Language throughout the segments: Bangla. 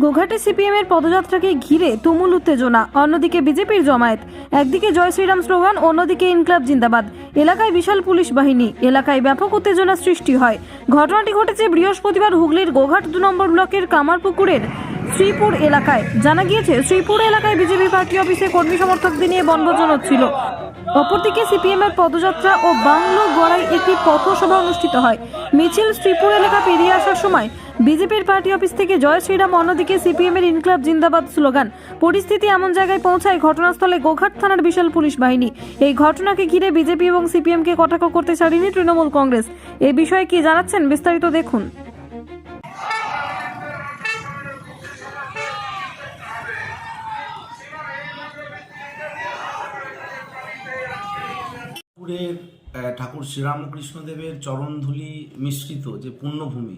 গোঘাটে সিপিএমের পদযাত্রাকে ঘিরে তুমুল উত্তেজনা। অন্যদিকে বিজেপির জমায়েত। একদিকে জয় শ্রীরাম স্লোগান, অন্যদিকে ইনকলাব জিন্দাবাদ। এলাকায় বিশাল পুলিশ বাহিনী। এলাকায় ব্যাপক উত্তেজনা সৃষ্টি হয়। ঘটনাটি ঘটেছে বৃহস্পতিবার হুগলির গোঘাট 2 নম্বর ব্লকের কামারপুকুরের শ্রীপুর এলাকায়। জানা গিয়েছে, শ্রীপুর এলাকায় বিজেপি পার্টি অফিসে কর্মী সমর্থকদের নিয়ে বনভোজন হচ্ছিল। অপরদিকে সিপিএমের পদযাত্রা ও বাংলো গড়ায় একটি পথসভা অনুষ্ঠিত হয়। মিছিল শ্রীপুর এলাকা পেরিয়ে আসার সময় বিজেপির পার্টি অফিস থেকে জয় শ্রীরাম, অন্যদিকে সিপিএমের ইনকলাব জিন্দাবাদ স্লোগান। পরিস্থিতি এমন জায়গায় পৌঁছায় ঘটনাস্থলে গোঘাট থানার বিশাল পুলিশ বাহিনী। এই ঘটনাকে ঘিরে বিজেপি এবং সিপিএমকে কটাক্ষ করতে ছাড়েনি তৃণমূল কংগ্রেস। এ বিষয়ে কি জানাচ্ছেন বিস্তারিত দেখুন। ঠাকুর শ্রীরামকৃষ্ণদেবের চরণধুলি মিশ্রিত যে পুণ্যভূমি,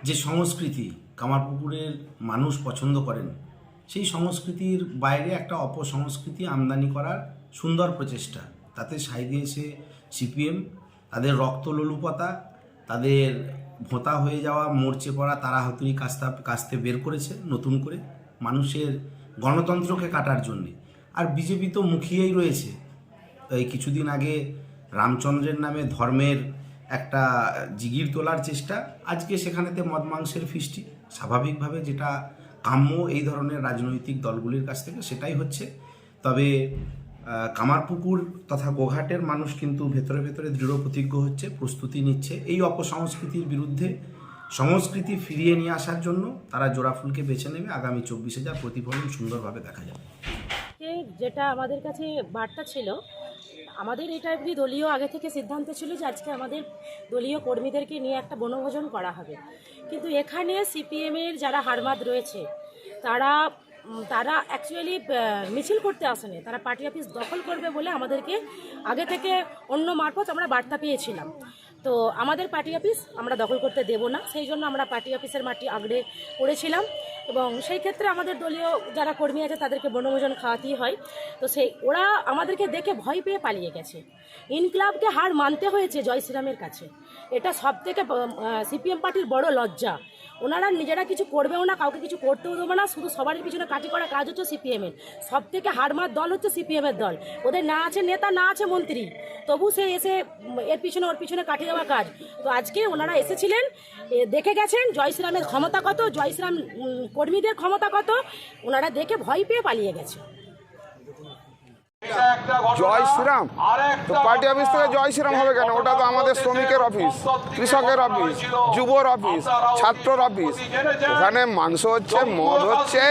যে সংস্কৃতি কামারপুকুরের মানুষ পছন্দ করেন, সেই সংস্কৃতির বাইরে একটা অপসংস্কৃতি আমদানি করার সুন্দর প্রচেষ্টা। তাতে সায় দিয়েছে সিপিএম। তাদের রক্তলোলুপতা, তাদের ভোঁতা হয়ে যাওয়া, মরচে পড়া তারা হাতুড়ি কাস্তে বের করেছে নতুন করে মানুষের গণতন্ত্রকে কাটার জন্যে। আর বিজেপি তো মুখিয়েই রয়েছে। এই কিছুদিন আগে রামচন্দ্রের নামে ধর্মের একটা জিগির তোলার চেষ্টা, আজকে সেখানেতে মদ মাংসের ফিস্টি। স্বাভাবিকভাবে যেটা কাম্য এই ধরনের রাজনৈতিক দলগুলির কাছ থেকে সেটাই হচ্ছে। তবে কামারপুকুর তথা গোঘাটের মানুষ কিন্তু ভেতরে ভেতরে দৃঢ় প্রতিজ্ঞ হচ্ছে, প্রস্তুতি নিচ্ছে এই অপসংস্কৃতির বিরুদ্ধে। সংস্কৃতি ফিরিয়ে নিয়ে আসার জন্য তারা জোড়াফুলকে বেছে নেবে। আগামী 24,000 প্রতিফলন সুন্দরভাবে দেখা যাবে। যেটা আমাদের কাছে বার্তা ছিল, আমাদের এটা একটি দলীয় আগে থেকে সিদ্ধান্ত ছিল যে আজকে আমাদের দলীয় কর্মীদেরকে নিয়ে একটা বনভোজন করা হবে। কিন্তু এখানে সিপিএমের যারা হারমাদ রয়েছে তারা অ্যাকচুয়ালি মিছিল করতে আসেনি, তারা পার্টি অফিস দখল করবে বলে আমাদেরকে আগে থেকে অন্য মারফত আমরা বার্তা পেয়েছিলাম। তো আমাদের পার্টি অফিস আমরা দখল করতে দেব না, সেই জন্য আমরা পার্টি অফিসের মাটি আগড়ে পড়েছিলাম এবং সেই ক্ষেত্রে আমাদের দলীয় যারা কর্মী আছে তাদেরকে বনভোজন খাওয়াতেই হয়। তো ওরা আমাদেরকে দেখে ভয় পেয়ে পালিয়ে গেছে। ইনকলাবকে হার মানতে হয়েছে জয় শ্রীরামের কাছে। এটা সব থেকে সিপিএম পার্টির বড় লজ্জা। ওনারা নিজেরা কিছু করবেও না, কাউকে কিছু করতেও দেবো না, শুধু সবার পিছনে কাটি করা কাজ হচ্ছে সিপিএমের। সব থেকে হারমার দল হচ্ছে সিপিএমের দল। ওদের না আছে নেতা, না আছে মন্ত্রী, তবু সে এসে এর পিছনে ওর পিছনে কাটিয়ে দেওয়া কাজ। তো আজকে ওনারা এসেছিলেন, দেখে গেছেন জয় শ্রীরামের ক্ষমতা কত, জয় শ্রীরাম কর্মীদের ক্ষমতা কত, ওনারা দেখে ভয় পেয়ে পালিয়ে গেছে। জয় শ্রীরাম তো পার্টি অফিস থেকে জয় শ্রীরাম হবে কেন? ওটা তো আমাদের শ্রমিকের অফিস, কৃষকের অফিস, যুবর অফিস, ছাত্রর অফিস। ওখানে মাংস হচ্ছে, মদ হচ্ছে,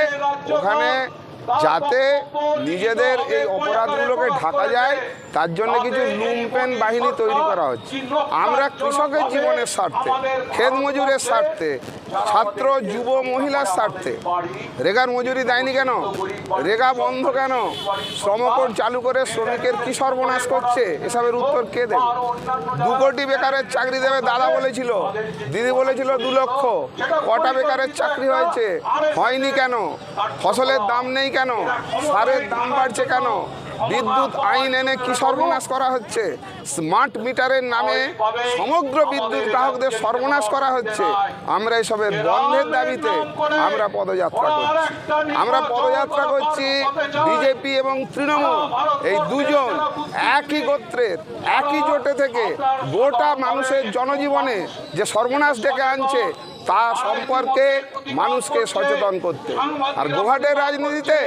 ওখানে যাতে নিজেদের এই অপরাধগুলোকে ঢাকা যায় তার জন্য কিছু লুম্পেন বাহিনী তৈরি করা হচ্ছে। আমরা কৃষকের জীবনের স্বার্থে, ক্ষেত মজুরের স্বার্থে, ছাত্র যুব মহিলার স্বার্থে রেগার মজুরি দেয়নি কেন? রেগা বন্ধ কেন? শ্রমকোড চালু করে শ্রমিকের কি সর্বনাশ করছে? এসবের উত্তর কে দেবে? 2 কোটি বেকারের চাকরি দেবে দাদা বলেছিল, দিদি বলেছিল 2 লক্ষ। কটা বেকারের চাকরি হয়েছে? হয়নি কেন? ফসলের দাম নেই কেন? সারের দাম বাড়ছে কেন? বিদ্যুৎ আইন এনে কি সর্বনাশ করা হচ্ছে? স্মার্ট মিটারের নামে সমগ্র বিদ্যুৎ গ্রাহকদের সর্বনাশ করা হচ্ছে। আমরা এসবের বন্ধের দাবিতে আমরা পদযাত্রা করছি। বিজেপি এবং তৃণমূল এই দুজন একই গোত্রের, একই জোটে থেকে গোটা মানুষের জনজীবনে যে সর্বনাশ ডেকে আনছে তা সম্পর্কে মানুষকে সচেতন করতে। আর গোঘাটের রাজনীতিতে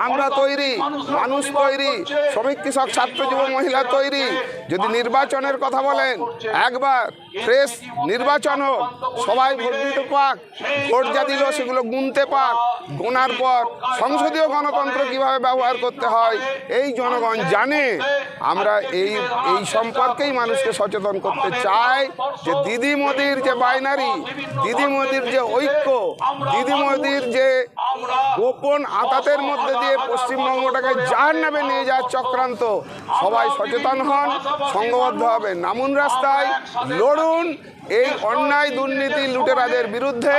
আমরা তৈরি, মানুষ তৈরি, শ্রমিক কৃষক ছাত্র যুব মহিলা তৈরি। যদি নির্বাচনের কথা বলেন, একবার ফ্রেশ নির্বাচন হোক, সবাই ভোট দিতে পাক, ভোট যা দিল সেগুলো গুনতে পাক, গোনার পর সংসদীয় গণতন্ত্র কিভাবে ব্যবহার করতে হয় এই জনগণ জানে। আমরা এই সম্পর্কেই মানুষকে সচেতন করতে চাই যে দিদি মোদির যে বাইনারি, দিদি মোদির যে ঐক্য, দিদি মোদির যে গোপন আঘাতের মধ্যে দিয়ে পশ্চিমবঙ্গটাকে জাহান্নামে নিয়ে যাওয়ার চক্রান্ত। সবাই সচেতন হন, সংঘবদ্ধ হবে, নামুন রাস্তায়, লড়ুন। এই অন্যায় দুর্নীতি লুটেরাদের বিরুদ্ধে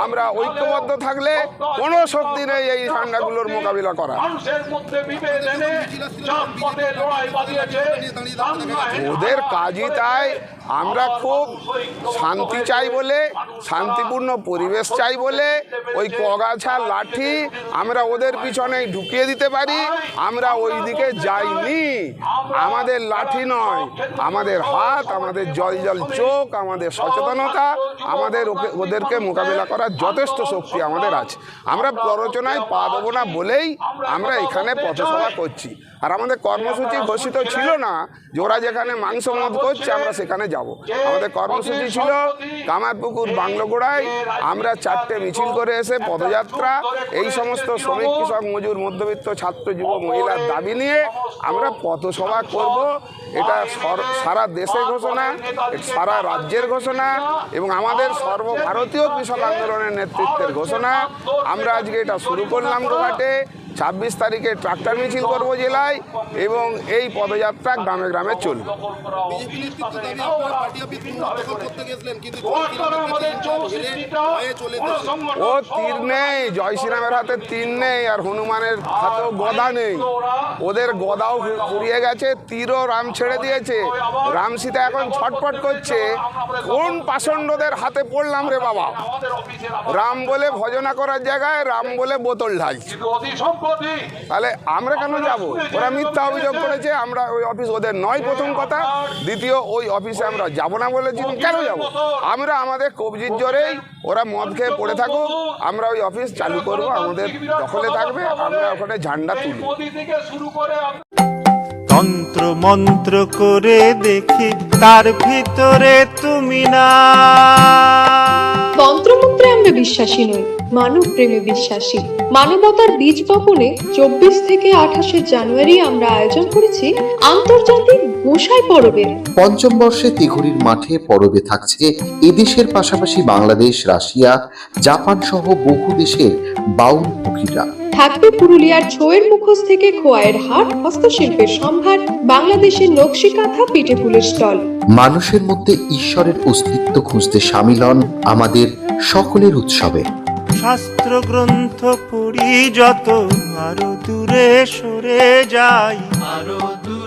আমরা ঐক্যবদ্ধ থাকলে কোনো শক্তি নেই এই ঝান্ডাগুলোর মোকাবিলা করা। ওদের কাজই তাই। আমরা খুব শান্তি চাই বলে, শান্তিপূর্ণ পরিবেশ চাই বলে ওই কগাছা লাঠি আমরা ওদের পিছনে ঢুকিয়ে দিতে পারি। আমরা ওই দিকে যাইনি। আমাদের লাঠি নয়, আমাদের হাত, আমাদের জল জল চোখ, আমাদের সচেতনতা, আমাদের ওদেরকে মোকাবিলা করার যথেষ্ট শক্তি আমাদের আছে। আমরা প্ররোচনায় পা দেবো না বলেই আমরা এখানে পথসভা করছি। আর আমাদের কর্মসূচি ঘোষিত ছিল না যে ওরা যেখানে মাংস মদ করছে আমরা সেখানে যাব। আমাদের কর্মসূচি ছিল কামারপুকুর বাংলোগোড়ায় আমরা 4টে মিছিল করে এসে পদযাত্রা, এই সমস্ত শ্রমিক, কৃষক, মজুর, মধ্যবিত্ত, ছাত্র, যুব, মহিলার দাবি নিয়ে আমরা পথসভা করব। এটা সারা দেশের ঘোষণা, সারা রাজ্যের ঘোষণা এবং আমাদের সর্বভারতীয় কৃষক আন্দোলনের নেতৃত্বের ঘোষণা। আমরা আজকে এটা শুরু করলাম গোঘাটে। 26 তারিখে ট্রাক্টর মিছিল করব জেলায় এবং এই পদযাত্রা গ্রামে গ্রামে চলবে। ও তীর নেই, জয় শ্রীরামের হাতে তীর নেই, আর হনুমানের হাতেও গদা নেই। ওদের গদাও ফুরিয়ে গেছে, তীরও রাম ছেড়ে দিয়েছে। রাম সীতা এখন ছটফট করছে, কোন পাষণ্ডদের হাতে পড়লাম রে বাবা। রাম বলে ভজনা করার জায়গায় রাম বলে বোতল ঢালছে। তাহলে আমরা কেন যাব? ওরা মিথ্যা অভিযোগ করেছে, আমরা ওই অফিস ওদের নয়, প্রথম কথা। দ্বিতীয়, ওই অফিসে আমরা যাব না বলেছি, কেন যাব? আমরা আমাদের কবজির জোরেই, ওরা মদ খেয়ে পড়ে থাকুক, আমরা ওই অফিস চালু করব, আমাদের দখলে থাকবে, আমরা ওখানে ঝান্ডা তুলব। তন্ত্র মন্ত্র করে দেখি তার ভিতরে তুমি না। তন্ত্রমন্ত্রে আমরা বিশ্বাসী নই, মানব প্রেমে বিশ্বাসী। মানবতার বীজ বপনে 24 থেকে 28 জানুয়ারি আমরা আয়োজন করেছি আন্তর্জাতিক গোসাই পরবের। পঞ্চম বর্ষে তিঘুরির মাঠে পরবে থাকছে এদেশের পাশাপাশি বাংলাদেশ, রাশিয়া, জাপান সহ বহু দেশের বাউল পুকিরা। থাকবে পুরুলিয়ার ছোয়ের মুখোশ থেকে খোয়াইয়ের হাট, হস্তশিল্পের সম্ভার, বাংলাদেশের নকশি কাঁথা, পিঠে পুলের স্টল। মানুষের মধ্যে ঈশ্বরের অস্তিত্ব খুঁজতে সামিল হন আমাদের সকলের উৎসবে। শাস্ত্র গ্রন্থ পড়ি যত আরো দূরে সরে যাই, আরো দূরে